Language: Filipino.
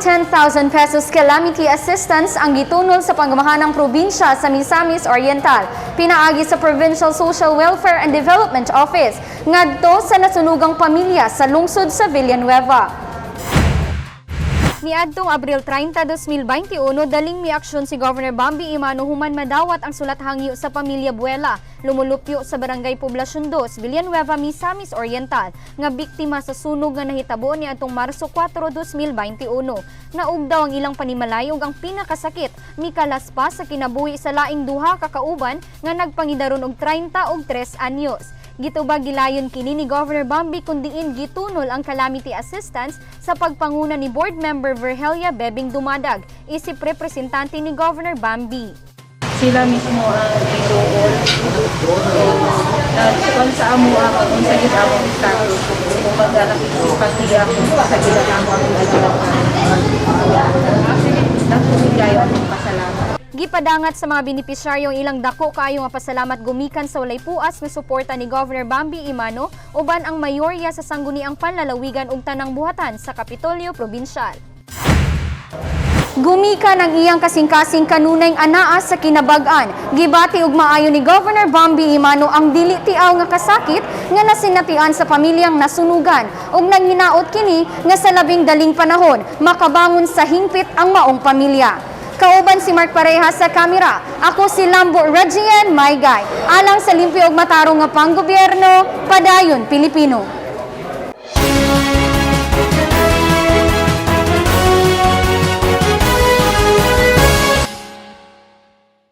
10,000 pesos calamity assistance ang gitunol sa pangamahanang probinsya sa Misamis Oriental. Pinaagi sa Provincial Social Welfare and Development Office ngadto sa nasunugang pamilya sa lungsod sa Villanueva. Niadtong Abril 30, 2021, daling miaksyon si Governor Bambi Imano human madawat ang sulat hangyo sa pamilya Buela, lumulupyo sa Barangay Poblacion 2, Villanueva, Misamis Oriental, nga biktima sa sunog nga nahitabo niadtong Marso 4, 2021. Naugdaw ang ilang panimalay ug ang pinakasakit, mikalas pa sa kinabuhi sa laing duha ka kauban nga nagpangidaron og 30 ug 3 anyos. Gitubag gilayon kini ni Governor Bambi kundiin gitunol ang calamity assistance sa pagpanguna ni Board Member Verhelia Bebing Dumadag, isip representante ni Governor Bambi. Sila mismo ang idool at kung sa amo ako, kung sa gid ako status, kung pati ako sa gid ako ang nagpumigay ako ng pasalamat. Gipadangat sa mga benepisyaryong ilang dako kaayo nga pasalamat gumikan sa walay puas nga suporta ni Governor Bambi Imano uban ang mayorya sa sangguniang panlalawigan ug tanang buhatan sa Kapitolyo Probinsyal. Gumikan ang iyang kasing-kasing kanunay anaa sa kinabag-an. Gibati ug maayo ni Governor Bambi Imano ang dili tiaw nga kasakit nga nasinatian sa pamilyang nasunugan ug nanghinaot kini nga sa labing daling panahon makabangon sa hingpit ang maong pamilya. Kauban si Mark Pareha sa kamera. Ako si Lambo Regian Maygay. Alang sa limpyo ug matarong nga panggobyerno, padayon Pilipino.